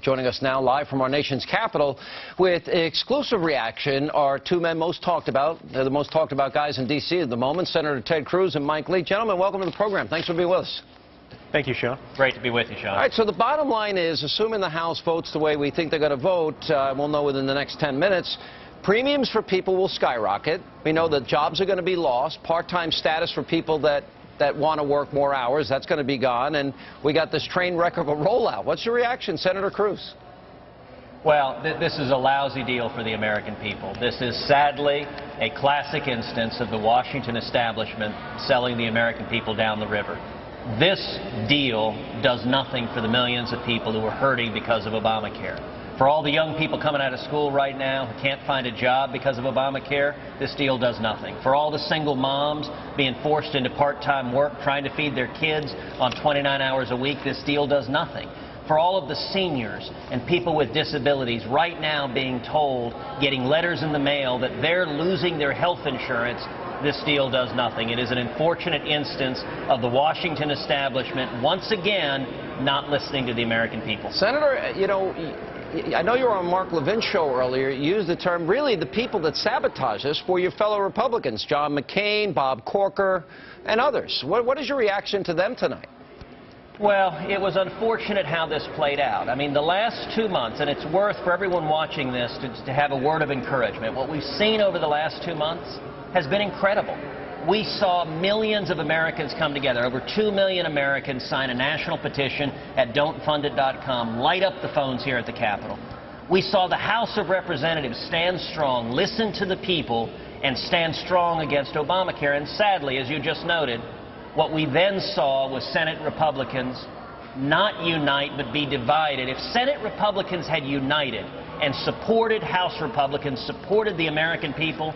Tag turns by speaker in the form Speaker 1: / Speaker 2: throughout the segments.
Speaker 1: Joining us now live from our nation's capital with exclusive reaction are two men most talked about. They're the most talked about guys in D.C. at the moment, Senator Ted Cruz and Mike Lee. Gentlemen, welcome to the program. Thanks for being with us.
Speaker 2: Thank you, Sean.
Speaker 3: Great to be with you, Sean.
Speaker 1: All right, so the bottom line is, assuming the House votes the way we think they're going to vote, we'll know within the next 10 minutes, premiums for people will skyrocket. We know that jobs are going to be lost, part-time status for people that want to work more hours, that's going to be gone, and we got this train wreck of a rollout. What's your reaction, Senator Cruz?
Speaker 3: Well, this is a lousy deal for the American people. This is sadly a classic instance of the Washington establishment selling the American people down the river. This deal does nothing for the millions of people who are hurting because of Obamacare. For all the young people coming out of school right now who can't find a job because of Obamacare, this deal does nothing. For all the single moms being forced into part-time work trying to feed their kids on 29 hours a week, this deal does nothing. For all of the seniors and people with disabilities right now being told, getting letters in the mail that they're losing their health insurance, this deal does nothing. It is an unfortunate instance of the Washington establishment once again not listening to the American people.
Speaker 1: Senator, you know, I know you were on Mark Levin's show earlier. You used the term, really, the people that sabotage this were your fellow Republicans, John McCain, Bob Corker, and others. What is your reaction to them tonight?
Speaker 3: Well, it was unfortunate how this played out. I mean, the last 2 months, and it's worth for everyone watching this to have a word of encouragement. What we've seen over the last 2 months has been incredible. We saw millions of Americans come together. Over 2 million Americans sign a national petition at don'tfundit.com, light up the phones here at the Capitol. We saw the House of Representatives stand strong, listen to the people, and stand strong against Obamacare. And sadly, as you just noted, what we then saw was Senate Republicans not unite but be divided. If Senate Republicans had united and supported House Republicans, supported the American people,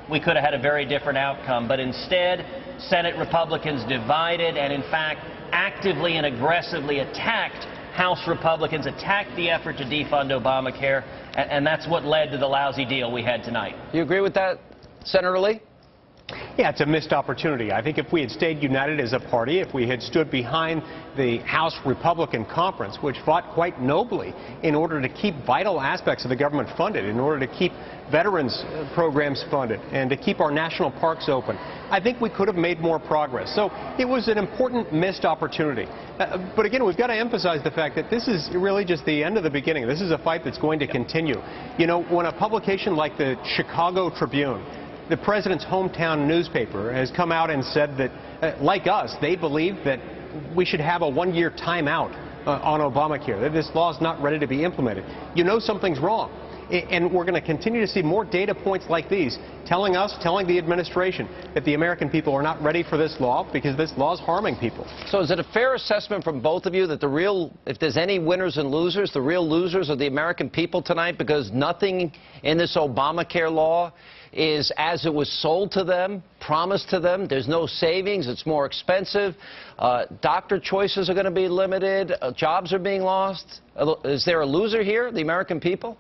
Speaker 3: we could have had a very different outcome. But instead, Senate Republicans divided and, in fact, actively and aggressively attacked House Republicans, attacked the effort to defund Obamacare, and that's what led to the lousy deal we had tonight.
Speaker 1: You agree with that, Senator Lee?
Speaker 2: Yeah, it's a missed opportunity. I think if we had stayed united as a party, if we had stood behind the House Republican Conference, which fought quite nobly in order to keep vital aspects of the government funded, in order to keep veterans programs funded, and to keep our national parks open, I think we could have made more progress. So it was an important missed opportunity. But again, we've got to emphasize the fact that this is really just the end of the beginning. This is a fight that's going to continue. You know, when a publication like the Chicago Tribune, the president's hometown newspaper, has come out and said that, like us, they believe that we should have a one-year timeout on Obamacare, that this law is not ready to be implemented. You know something's wrong. And we're going to continue to see more data points like these telling us, telling the administration that the American people are not ready for this law because this law is harming people.
Speaker 1: So is it a fair assessment from both of you that if there's any winners and losers, the real losers are the American people tonight, because nothing in this Obamacare law is as it was sold to them, promised to them? There's no savings, it's more expensive, doctor choices are going to be limited, jobs are being lost. Is there a loser here, the American people?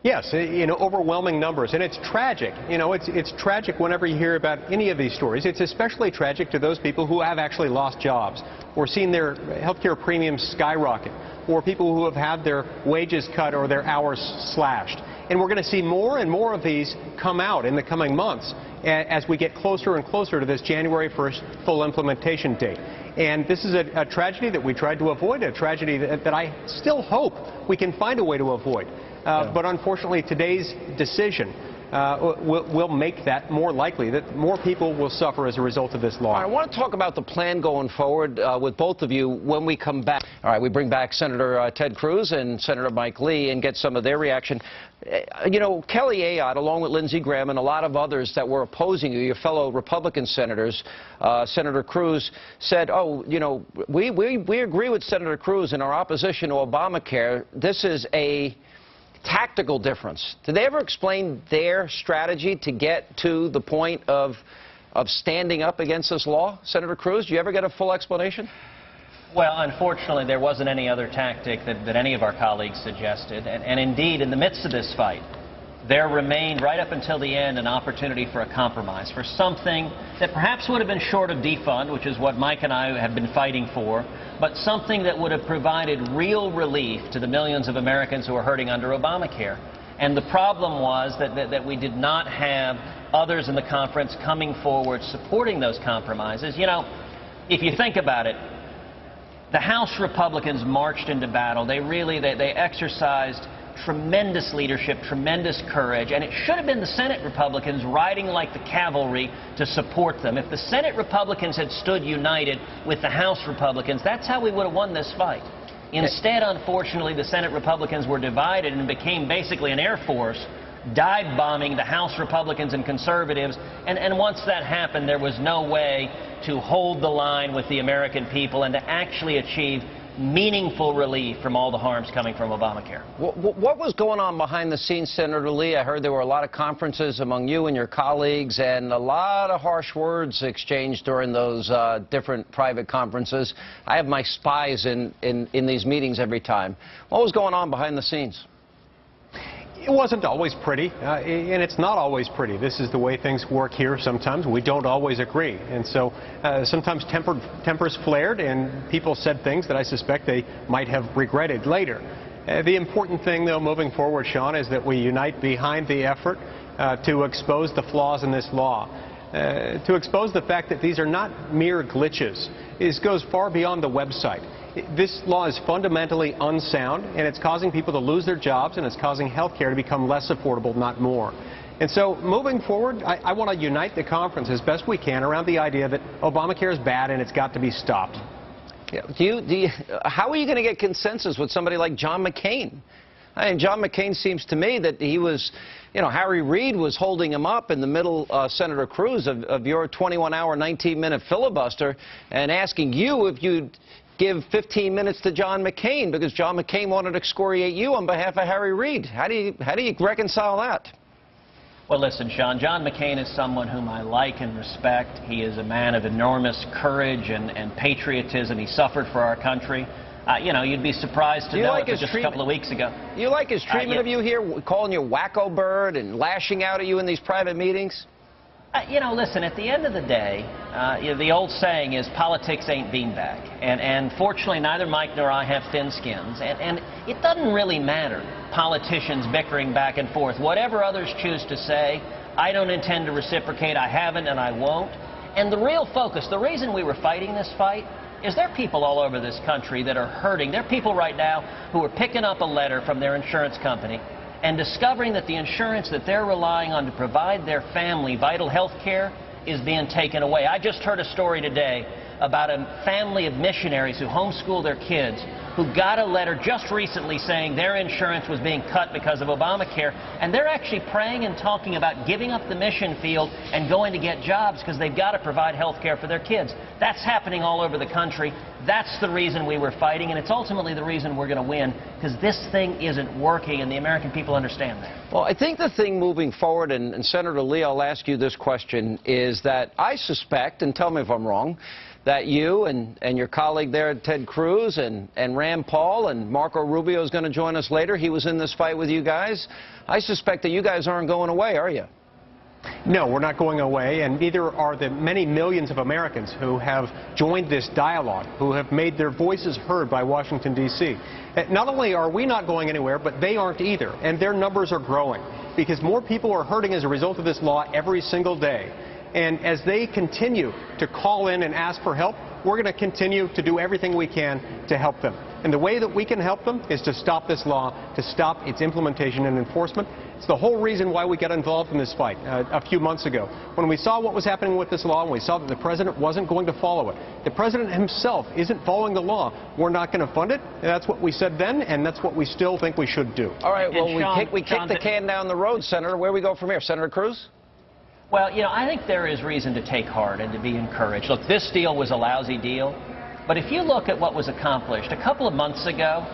Speaker 2: Yes, you know, overwhelming numbers, and it's tragic. You know, it's tragic whenever you hear about any of these stories. It's especially tragic to those people who have actually lost jobs or seen their health care premiums skyrocket, or people who have had their wages cut or their hours slashed. And we're going to see more and more of these come out in the coming months as we get closer and closer to this January 1st full implementation date. And this is a tragedy that we tried to avoid, a tragedy that I still hope we can find a way to avoid. But unfortunately, today's decision will make that more likely, that more people will suffer as a result of this law.
Speaker 1: I want to talk about the plan going forward with both of you when we come back. All right, we bring back Senator Ted Cruz and Senator Mike Lee and get some of their reaction. You know, Kelly Ayotte, along with Lindsey Graham and a lot of others that were opposing you, your fellow Republican senators, Senator Cruz said, oh, you know, we agree with Senator Cruz in our opposition to Obamacare. This is a tactical difference. Did they ever explain their strategy to get to the point of standing up against this law? Senator Cruz, do you ever get a full explanation?
Speaker 3: Well, unfortunately, there wasn't any other tactic that any of our colleagues suggested. And indeed, in the midst of this fight, there remained, right up until the end, an opportunity for a compromise, for something that perhaps would have been short of defund, which is what Mike and I have been fighting for, but something that would have provided real relief to the millions of Americans who are hurting under Obamacare. And the problem was that we did not have others in the conference coming forward supporting those compromises. You know, if you think about it, the House Republicans marched into battle. They exercised tremendous leadership, tremendous courage, and it should have been the Senate Republicans riding like the cavalry to support them. If the Senate Republicans had stood united with the House Republicans, that's how we would have won this fight. Instead, unfortunately, the Senate Republicans were divided and became basically an Air Force dive-bombing the House Republicans and conservatives, and once that happened, there was no way to hold the line with the American people and to actually achieve meaningful relief from all the harms coming from Obamacare.
Speaker 1: What was going on behind the scenes, Senator Lee? I heard there were a lot of conferences among you and your colleagues and a lot of harsh words exchanged during those different private conferences. I have my spies in these meetings every time. What was going on behind the scenes?
Speaker 2: It wasn't always pretty, and it's not always pretty. This is the way things work here sometimes. We don't always agree. And so sometimes tempers flared, and people said things that I suspect they might have regretted later. The important thing, though, moving forward, Sean, is that we unite behind the effort to expose the flaws in this law, to expose the fact that these are not mere glitches. This goes far beyond the website. This law is fundamentally unsound, and it's causing people to lose their jobs, and it's causing health care to become less affordable, not more. And so, moving forward, I want to unite the conference as best we can around the idea that Obamacare is bad and it's got to be stopped.
Speaker 1: Yeah. How are you going to get consensus with somebody like John McCain? I mean, John McCain seems to me that he was, you know, Harry Reid was holding him up in the middle, Senator Cruz, of your 21-hour, 19-minute filibuster and asking you if you'd give 15 minutes to John McCain because John McCain wanted to excoriate you on behalf of Harry Reid. How do you reconcile that?
Speaker 3: Well, listen, Sean, John McCain is someone whom I like and respect. He is a man of enormous courage and patriotism. He suffered for our country. You know, you'd be surprised to know it was just a couple of weeks ago. You
Speaker 1: like his treatment of you here, calling you wacko bird and lashing out at you in these private meetings?
Speaker 3: You know, listen, at the end of the day, you know, the old saying is politics ain't beanbag. And fortunately, neither Mike nor I have thin skins. And it doesn't really matter, politicians bickering back and forth. Whatever others choose to say, I don't intend to reciprocate. I haven't and I won't. And the real focus, the reason we were fighting this fight, is there are people all over this country that are hurting. There are people right now who are picking up a letter from their insurance company and discovering that the insurance that they're relying on to provide their family vital health care is being taken away. I just heard a story today about a family of missionaries who homeschool their kids who got a letter just recently saying their insurance was being cut because of Obamacare, and they're actually praying and talking about giving up the mission field and going to get jobs because they've got to provide health care for their kids. That's happening all over the country. That's the reason we were fighting, and it's ultimately the reason we're going to win, because this thing isn't working, and the American people understand that.
Speaker 1: Well, I think the thing moving forward, and Senator Lee, I'll ask you this question, is that I suspect, and tell me if I'm wrong, that you and your colleague there, Ted Cruz, and Rand Paul, and Marco Rubio is going to join us later. He was in this fight with you guys. I suspect that you guys aren't going away, are you?
Speaker 2: No, we're not going away, and neither are the many millions of Americans who have joined this dialogue, who have made their voices heard by Washington, D.C. Not only are we not going anywhere, but they aren't either, and their numbers are growing, because more people are hurting as a result of this law every single day. And as they continue to call in and ask for help, we're going to continue to do everything we can to help them. And the way that we can help them is to stop this law, to stop its implementation and enforcement. It's the whole reason why we got involved in this fight a few months ago. When we saw what was happening with this law and we saw that the president wasn't going to follow it, the president himself isn't following the law, we're not going to fund it. And that's what we said then, and that's what we still think we should do.
Speaker 1: All right, well, we kick the can down the road, Senator. Where do we go from here? Senator Cruz?
Speaker 3: Well, you know, I think there is reason to take heart and to be encouraged. Look, this deal was a lousy deal, but if you look at what was accomplished a couple of months ago,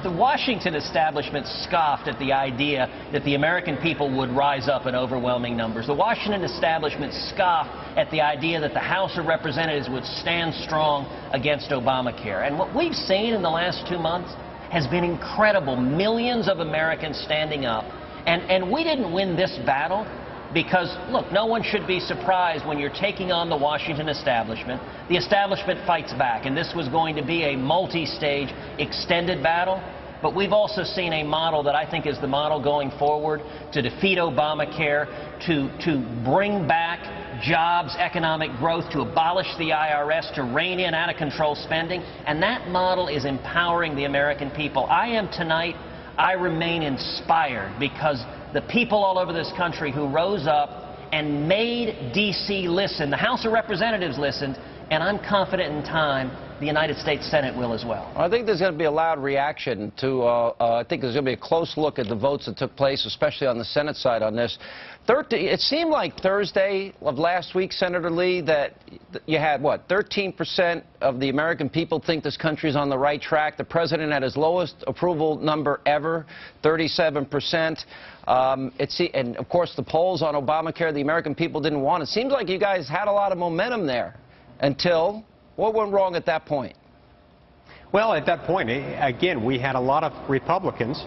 Speaker 3: the Washington establishment scoffed at the idea that the American people would rise up in overwhelming numbers. The Washington establishment scoffed at the idea that the House of Representatives would stand strong against Obamacare. And what we've seen in the last 2 months has been incredible. Millions of Americans standing up And we didn't win this battle because, look, no one should be surprised when you're taking on the Washington establishment. The establishment fights back, and this was going to be a multi-stage, extended battle. But we've also seen a model that I think is the model going forward to defeat Obamacare, to bring back jobs, economic growth, to abolish the IRS, to rein in out-of-control spending. And that model is empowering the American people. I remain inspired because the people all over this country who rose up and made D.C. listen, the House of Representatives listened, and I'm confident in time the United States Senate will as well.
Speaker 1: I think there's going to be a loud reaction to, I think there's going to be a close look at the votes that took place, especially on the Senate side on this. It seemed like Thursday of last week, Senator Lee, that you had, what, 13% of the American people think this country's on the right track. The president had his lowest approval number ever, 37%. And, of course, the polls on Obamacare, the American people didn't want it. Seems like you guys had a lot of momentum there until... What went wrong at that point?
Speaker 2: Well, at that point, again, we had a lot of Republicans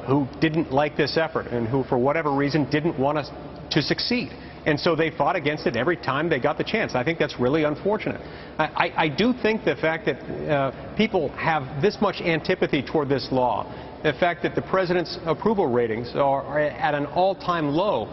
Speaker 2: who didn't like this effort and who, for whatever reason, didn't want us to succeed. And so they fought against it every time they got the chance. I think that's really unfortunate. I do think the fact that people have this much antipathy toward this law, the fact that the president's approval ratings are at an all-time low,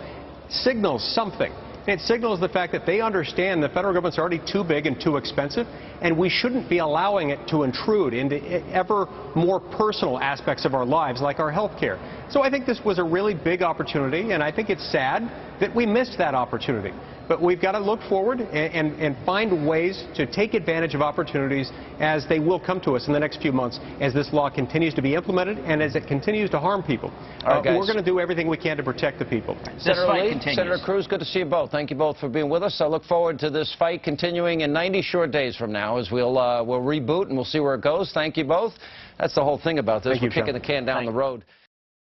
Speaker 2: signals something. It signals the fact that they understand the federal government's already too big and too expensive, and we shouldn't be allowing it to intrude into ever more personal aspects of our lives, like our health care. So I think this was a really big opportunity, and I think it's sad that we missed that opportunity. But we've got to look forward and find ways to take advantage of opportunities as they will come to us in the next few months as this law continues to be implemented and as it continues to harm people. We're going to do everything we can to protect the people.
Speaker 1: Senator Lee, Senator Cruz, good to see you both. Thank you both for being with us. I look forward to this fight continuing in 90 short days from now as we'll reboot and we'll see where it goes. Thank you both. That's the whole thing about this. We're kicking the can down the road.